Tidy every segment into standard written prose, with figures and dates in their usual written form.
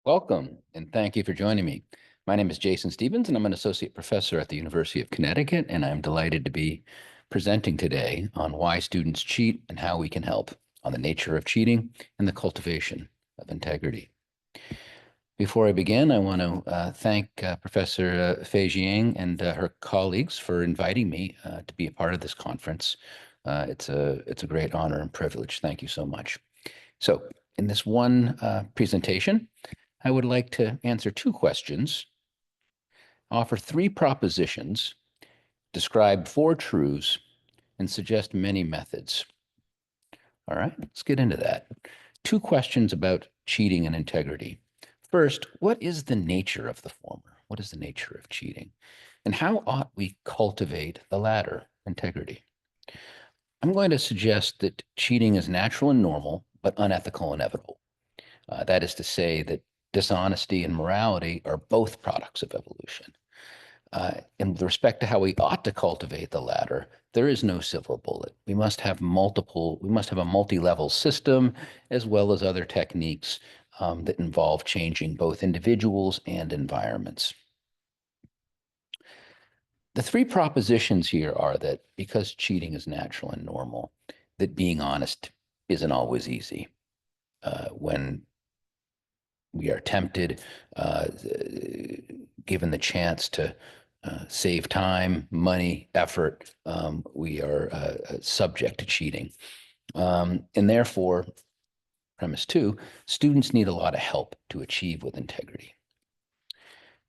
Welcome, and thank you for joining me. My name is Jason Stevens, and I'm an associate professor at the University of Connecticut, and I'm delighted to be presenting today on why students cheat and how we can help, on the nature of cheating and the cultivation of integrity. Before I begin, I want to thank Professor Fei Jiang and her colleagues for inviting me to be a part of this conference. It's a great honor and privilege. Thank you so much. So, in this one presentation, I would like to answer two questions, offer three propositions, describe four truths, and suggest many methods. All right, let's get into that. Two questions about cheating and integrity. First, what is the nature of the former? What is the nature of cheating? And how ought we cultivate the latter, integrity? I'm going to suggest that cheating is natural and normal, but unethical and inevitable. That is to say that dishonesty and morality are both products of evolution. And with respect to how we ought to cultivate the latter, there is no silver bullet. We must have a multi-level system, as well as other techniques that involve changing both individuals and environments. The three propositions here are that because cheating is natural and normal, that being honest isn't always easy. When we are tempted, given the chance to save time, money, effort, we are subject to cheating. And therefore, premise two, students need a lot of help to achieve with integrity.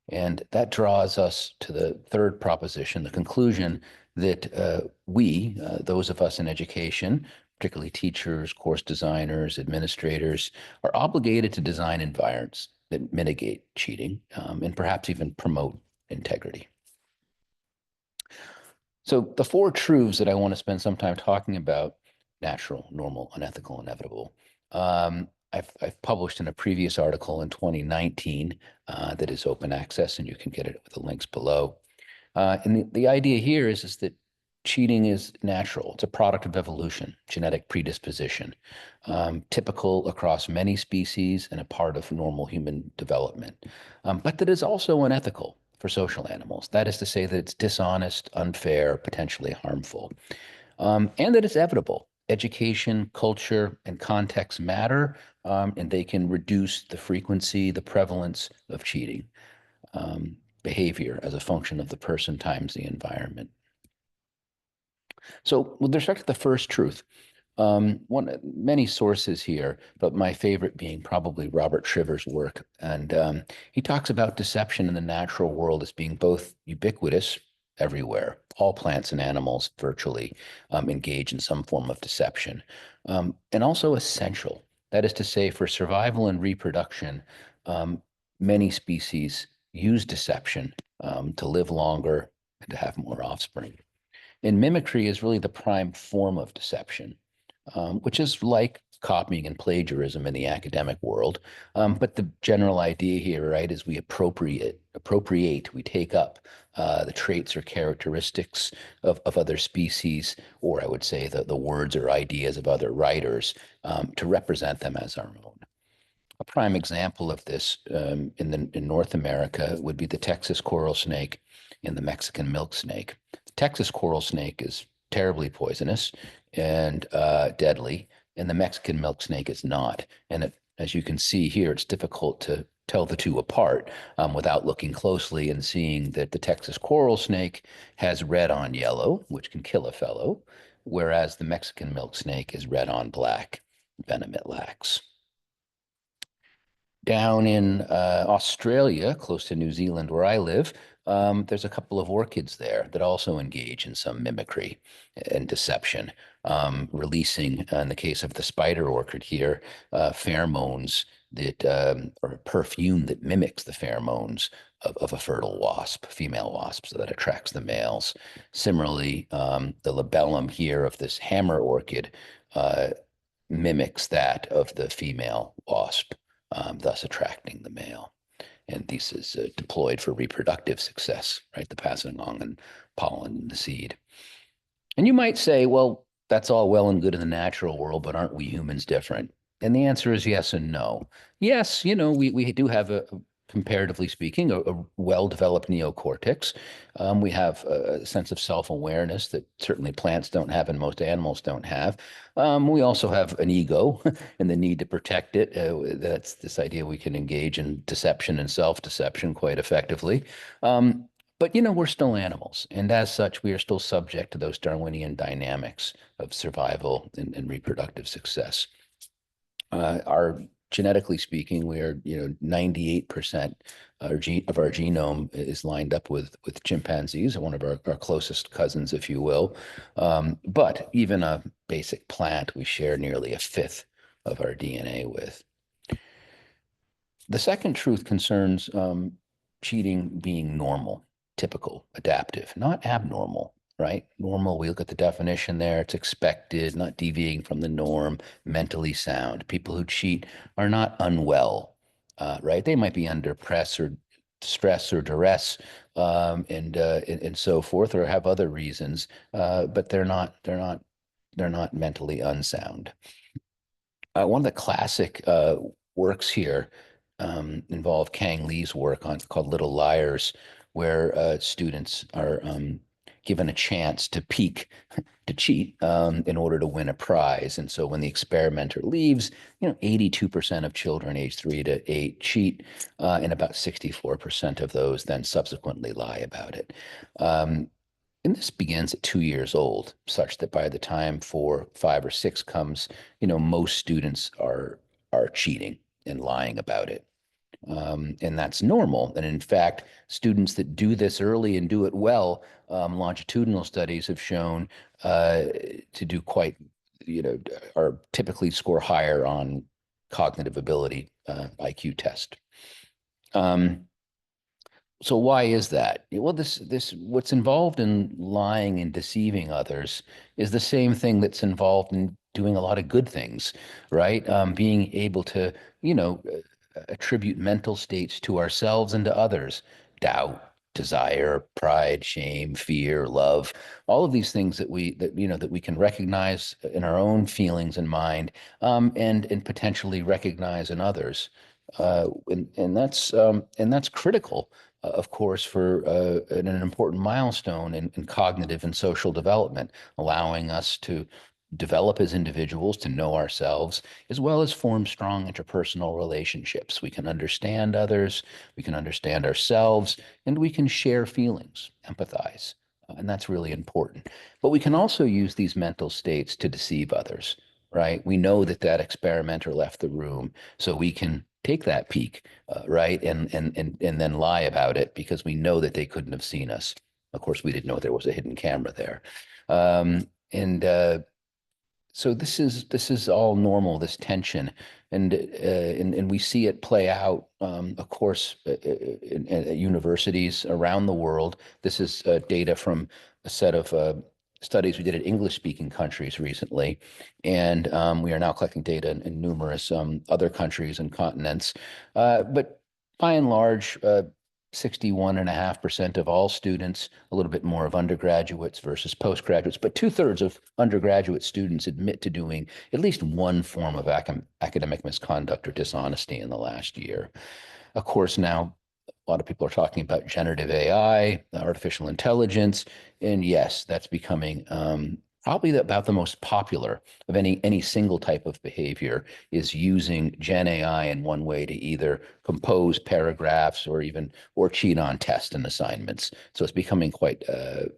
And that draws us to the third proposition, the conclusion that we, those of us in education, particularly teachers, course designers, administrators, are obligated to design environments that mitigate cheating and perhaps even promote integrity. So the four truths that I want to spend some time talking about: natural, normal, unethical, inevitable. I've published in a previous article in 2019 that is open access, and you can get it with the links below. And the idea here is that cheating is natural. It's a product of evolution, genetic predisposition, typical across many species and a part of normal human development, but that is also unethical for social animals. That is to say that it's dishonest, unfair, potentially harmful, and that it's evitable. Education, culture, and context matter, and they can reduce the frequency, the prevalence of cheating behavior as a function of the person times the environment. So with respect to the first truth, many sources here, but my favorite being probably Robert Shriver's work. And he talks about deception in the natural world as being both ubiquitous, everywhere. All plants and animals virtually engage in some form of deception, and also essential. That is to say, for survival and reproduction, many species use deception to live longer and to have more offspring. And mimicry is really the prime form of deception, which is like copying and plagiarism in the academic world. But the general idea here, right, is we appropriate, we take up the traits or characteristics of other species, or I would say the words or ideas of other writers to represent them as our own. A prime example of this in North America would be the Texas coral snake and the Mexican milk snake. The Texas coral snake is terribly poisonous and deadly, and the Mexican milk snake is not. And as you can see here, it's difficult to tell the two apart without looking closely and seeing that the Texas coral snake has red on yellow, which can kill a fellow, whereas the Mexican milk snake is red on black, venom it lacks. Down in Australia, close to New Zealand, where I live, there's a couple of orchids there that also engage in some mimicry and deception, releasing, in the case of the spider orchid here, pheromones that or a perfume that mimics the pheromones of a fertile wasp, female wasp, so that attracts the males. Similarly, the labellum here of this hammer orchid mimics that of the female wasp, thus attracting the male. And this is deployed for reproductive success, right? The passing along and pollen in the seed. And you might say, well, that's all well and good in the natural world, but aren't we humans different? And the answer is yes and no. Yes, we do have comparatively speaking, a well-developed neocortex. We have a sense of self-awareness that certainly plants don't have and most animals don't have. We also have an ego and the need to protect it. That's this idea we can engage in deception and self-deception quite effectively. But we're still animals, and as such, we are still subject to those Darwinian dynamics of survival and reproductive success. Our genetically speaking, we are, 98% of our genome is lined up with chimpanzees, one of our closest cousins, if you will. But even a basic plant, we share nearly a fifth of our DNA with. The second truth concerns cheating being normal, typical, adaptive, not abnormal, right? Normal, we look at the definition there, it's expected, not deviating from the norm, mentally sound. People who cheat are not unwell, right? They might be under press or stress or duress, and so forth, or have other reasons, but they're not mentally unsound. One of the classic works here involve Kang Lee's work on called Little Liars, where students are given a chance to peek, to cheat in order to win a prize. And so when the experimenter leaves, 82% of children aged 3 to 8 cheat, and about 64% of those then subsequently lie about it. And this begins at 2 years old, such that by the time 4, 5, or 6 comes, most students are cheating and lying about it. And that's normal. And in fact, students that do this early and do it well, longitudinal studies have shown to do quite, are typically score higher on cognitive ability IQ test. Um, so why is that? Well, what's involved in lying and deceiving others is the same thing that's involved in doing a lot of good things, right? Being able to, attribute mental states to ourselves and to others, doubt, desire, pride, shame, fear, love, all of these things that we can recognize in our own feelings and mind, and potentially recognize in others. And that's critical, of course, for an important milestone in cognitive and social development, allowing us to develop as individuals, to know ourselves, as well as form strong interpersonal relationships. We can understand others, we can understand ourselves, and we can share feelings, empathize. And that's really important. But we can also use these mental states to deceive others, right? We know that experimenter left the room, so we can take that peek, right, and then lie about it because we know that they couldn't have seen us. Of course, we didn't know there was a hidden camera there, and so this is all normal, this tension, and we see it play out, of course, at universities around the world. This is data from a set of studies we did at English-speaking countries recently, and we are now collecting data in numerous other countries and continents. But by and large, 61.5% of all students, a little bit more of undergraduates versus postgraduates, but two-thirds of undergraduate students admit to doing at least one form of academic misconduct or dishonesty in the last year. Of course, now a lot of people are talking about generative AI, artificial intelligence, and yes, that's becoming probably about the most popular of any single type of behavior is using Gen AI in one way to either compose paragraphs or cheat on tests and assignments. So it's becoming quite the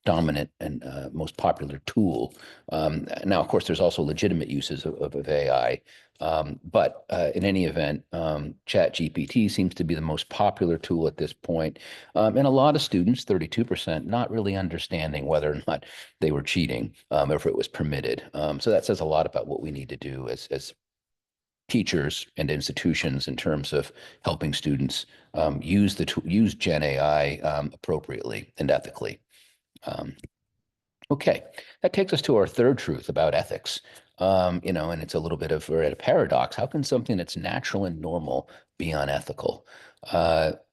dominant and most popular tool. Now, of course, there's also legitimate uses of AI. But in any event, ChatGPT seems to be the most popular tool at this point. And a lot of students, 32%, not really understanding whether or not they were cheating, or if it was permitted. So that says a lot about what we need to do as teachers and institutions in terms of helping students use Gen AI appropriately and ethically. Um, Okay, that takes us to our third truth about ethics. And it's a little bit of we're at a paradox. How can something that's natural and normal be unethical?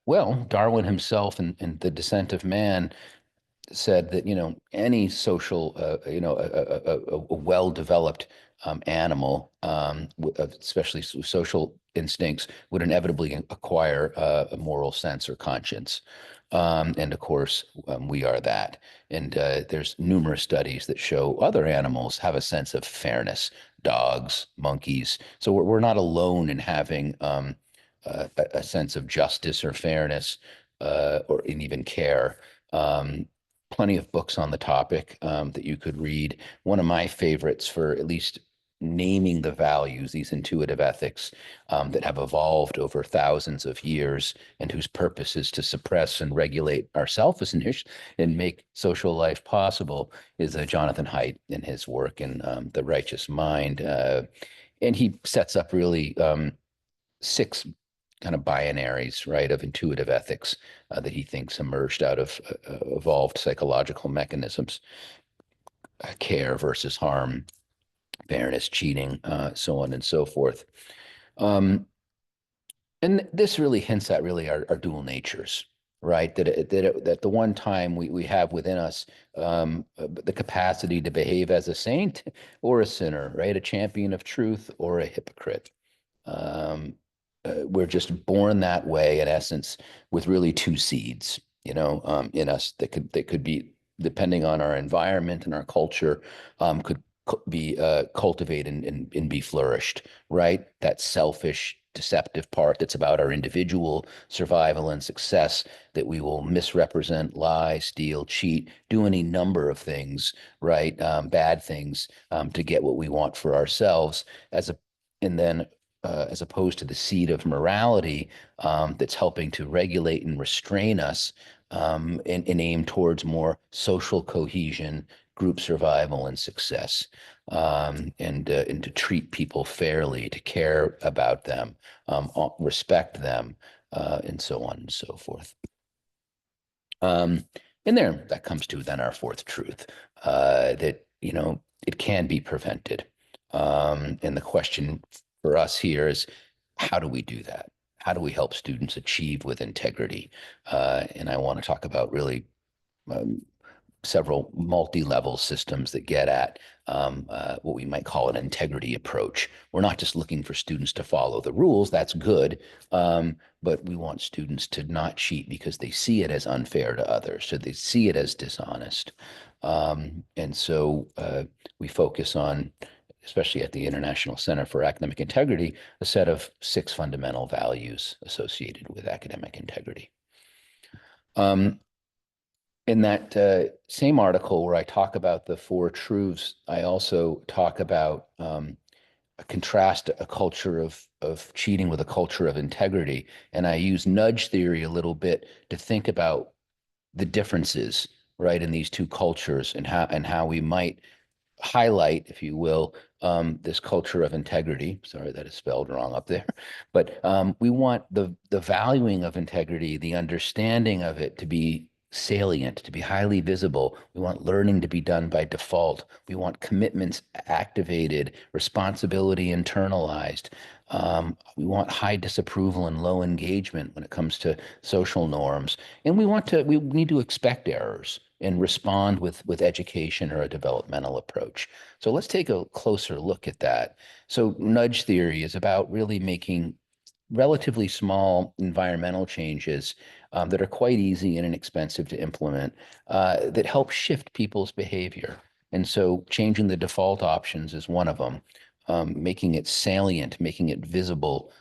Well, Darwin himself in The Descent of Man said that any social, a well-developed animal, especially social instincts, would inevitably acquire a moral sense or conscience. And of course, we are that. And there's numerous studies that show other animals have a sense of fairness, dogs, monkeys. So we're not alone in having a sense of justice or fairness or in even care. Um, Plenty of books on the topic that you could read. One of my favorites for at least naming the values, these intuitive ethics that have evolved over thousands of years and whose purpose is to suppress and regulate our selfishness and make social life possible, is Jonathan Haidt in his work in The Righteous Mind. And he sets up really six kind of binaries, right, of intuitive ethics that he thinks emerged out of evolved psychological mechanisms: care versus harm, fairness, cheating, so on and so forth. Um, and this really hints at really our dual natures, right? That the one time we have within us the capacity to behave as a saint or a sinner, right? A champion of truth or a hypocrite. Um, we're just born that way, in essence, with really two seeds, in us that could be, depending on our environment and our culture, could be cultivated and be flourished, right? That selfish, deceptive part that's about our individual survival and success, that we will misrepresent, lie, steal, cheat, do any number of things, right? Bad things to get what we want for ourselves, and then as opposed to the seed of morality that's helping to regulate and restrain us and aim towards more social cohesion, group survival, and success, and to treat people fairly, to care about them, respect them, and so on and so forth. Um, and there, that comes to then our fourth truth, that, it can be prevented. And the question for us here is, how do we do that? How do we help students achieve with integrity? And I want to talk about really um, several multi-level systems that get at what we might call an integrity approach. We're not just looking for students to follow the rules, that's good, but we want students to not cheat because they see it as unfair to others, so they see it as dishonest. And so we focus on, especially at the International Center for Academic Integrity, a set of 6 fundamental values associated with academic integrity. In that same article where I talk about the 4 truths, I also talk about contrast a culture of cheating with a culture of integrity. And I use nudge theory a little bit to think about the differences, right, in these two cultures, and how we might highlight, if you will, this culture of integrity. Sorry, that is spelled wrong up there. But we want the valuing of integrity, the understanding of it, to be salient, to be highly visible. We want learning to be done by default. We want commitments activated, responsibility internalized. We want high disapproval and low engagement when it comes to social norms. And we need to expect errors and respond with education or a developmental approach. So let's take a closer look at that. So nudge theory is about really making relatively small environmental changes that are quite easy and inexpensive to implement that help shift people's behavior. And so changing the default options is one of them. Making it salient, making it visible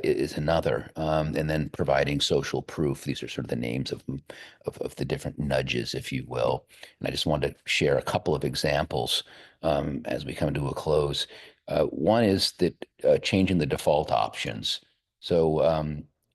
is another, and then providing social proof. These are sort of the names of the different nudges, if you will. And I just wanted to share a couple of examples as we come to a close. One is that changing the default options. So,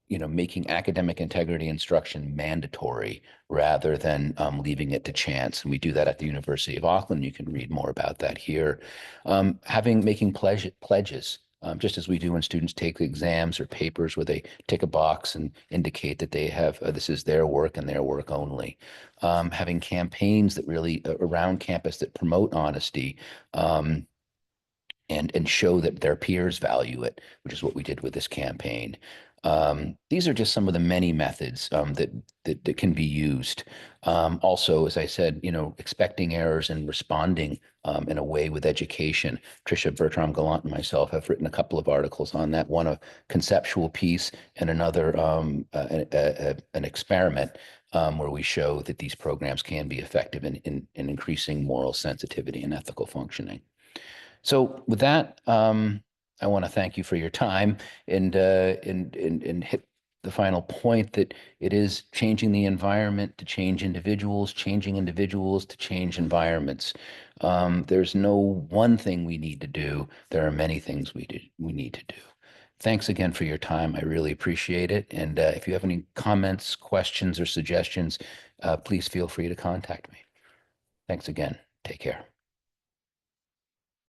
making academic integrity instruction mandatory rather than leaving it to chance. And we do that at the University of Auckland. You can read more about that here. Making pledges, just as we do when students take exams or papers where they tick a box and indicate that they have, this is their work and their work only. Having campaigns that really around campus that promote honesty, and show that their peers value it, which is what we did with this campaign. These are just some of the many methods that can be used. Also, as I said, expecting errors and responding in a way with education. Tricia Bertram-Gallant and myself have written a couple of articles on that. One a conceptual piece and another an experiment where we show that these programs can be effective in increasing moral sensitivity and ethical functioning. So with that, I want to thank you for your time and hit the final point that it is changing the environment to change individuals, changing individuals to change environments. There's no one thing we need to do. There are many things we need to do. Thanks again for your time. I really appreciate it. And if you have any comments, questions, or suggestions, please feel free to contact me. Thanks again. Take care.